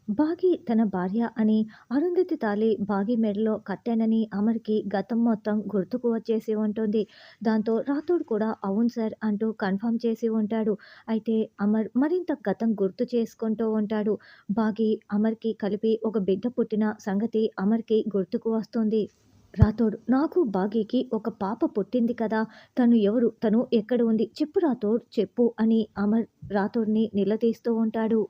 బాగి తన భార్య అని అరుంధతి తాలి బాగి మెడలో కట్టానని అమర్‌కి గతం మొత్తం గుర్తుకు వచ్చేసి ఉంటుంది. దాంతో రాథోడ్ కూడా అవును సార్ అంటూ కన్ఫర్మ్ చేసి ఉంటాడు. అయితే అమర్ మరింత గతం గుర్తు చేసుకుంటూ ఉంటాడు. బాగి, అమర్‌కి కలిపి ఒక బిడ్డ పుట్టిన సంగతి అమర్‌కి గుర్తుకు వస్తుంది. రాథోడ్ నాకు బాగీకి ఒక పాప పుట్టింది కదా! తను ఎవరు? తను ఎక్కడ ఉంది? చెప్పు రాథోడ్ చెప్పు అని అమర్ రాథోడ్‌ని నిలదీస్తూ ఉంటాడు.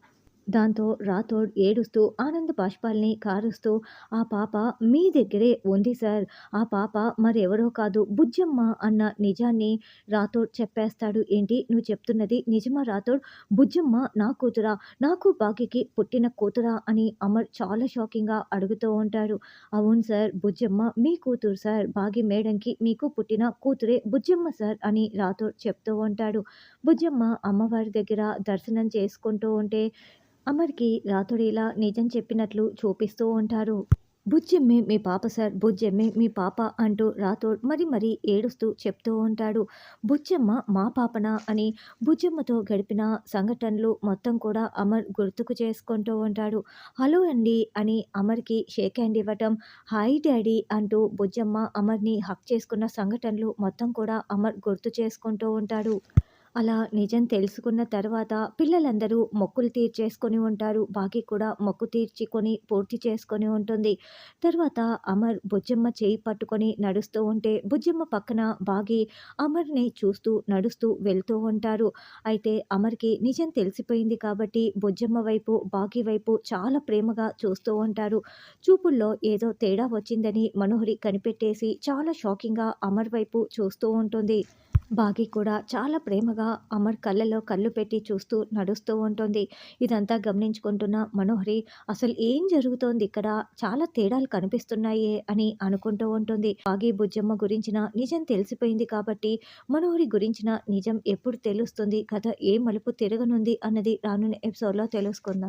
దాంతో రాథోడ్ ఏడుస్తూ ఆనంద బాష్పాల్ని కారుస్తూ "ఆ పాప మీ దగ్గరే ఉంది సార్. ఆ పాప మరెవరో కాదు బుజ్జమ్మ" అన్న నిజాన్ని రాథోడ్ చెప్పేస్తాడు. "ఏంటి నువ్వు చెప్తున్నది నిజమా రాథోడ్? బుజ్జమ్మ నా కూతురా? నాకు భాగ్యకి పుట్టిన కూతురా?" అని అమర్ చాలా షాకింగ్‌గా అడుగుతూ ఉంటాడు. "అవును సార్. బుజ్జమ్మ మీ కూతురు సార్. భాగ్య మేడంకి మీకు పుట్టిన కూతురే బుజ్జమ్మ సార్" అని రాథోడ్ చెప్తూ ఉంటాడు. బుజ్జమ్మ అమ్మవారి దగ్గర దర్శనం చేసుకుంటూ ఉంటే అమర్‌కి రాతోడిలా నిజం చెప్పినట్లు చూపిస్తూ ఉంటారు. "బుజ్జమ్మే మీ పాప సార్. బుజ్జమ్మే మీ పాప" అంటూ రాథోడ్ మరీ ఏడుస్తూ చెప్తూ ఉంటాడు. "బుజ్జమ్మ మా పాపనా?" అని బుజ్జమ్మతో గడిపిన సంఘటనలు మొత్తం కూడా అమర్ గుర్తుకు చేసుకుంటూ ఉంటాడు. "హలో అండి" అని అమర్‌కి షేక్ హ్యాండ్ ఇవ్వటం, "హాయ్ డ్యాడీ" అంటూ బుజ్జమ్మ అమర్‌ని హగ్ చేసుకున్న సంఘటనలు మొత్తం కూడా అమర్ గుర్తు చేసుకుంటూ ఉంటాడు. అలా నిజం తెలుసుకున్న తర్వాత పిల్లలందరూ మొక్కులు తీర్చేసుకొని ఉంటారు. బాకీ కూడా మొక్కు తీర్చుకొని పూర్తి చేసుకొని ఉంటుంది. తర్వాత అమర్ బుజ్జమ్మ చేయి పట్టుకొని నడుస్తూ ఉంటే బుజ్జమ్మ పక్కన బాగి అమర్‌ని చూస్తూ నడుస్తూ వెళ్తూ ఉంటారు. అయితే అమర్‌కి నిజం తెలిసిపోయింది కాబట్టి బుజ్జమ్మ వైపు, బాగి వైపు చాలా ప్రేమగా చూస్తూ ఉంటారు. చూపుల్లో ఏదో తేడా వచ్చిందని మనోహరి కనిపెట్టేసి చాలా షాకింగ్‌గా అమర్ వైపు చూస్తూ ఉంటుంది. బాగి కూడా చాలా ప్రేమగా అమర్ కళ్ళలో కళ్ళు పెట్టి చూస్తూ నడుస్తూ ఉంటుంది. ఇదంతా గమనించుకుంటున్న మనోహరి అసలు ఏం జరుగుతోంది ఇక్కడ? చాలా తేడాలు కనిపిస్తున్నాయే అని అనుకుంటూ ఉంటుంది. బాగి బుజ్జమ్మ గురించిన నిజం తెలిసిపోయింది కాబట్టి మనోహరి గురించిన నిజం ఎప్పుడు తెలుస్తుంది? కథ ఏ మలుపు తిరగనుంది అన్నది రానున్న ఎపిసోడ్‌లో తెలుసుకుందాం.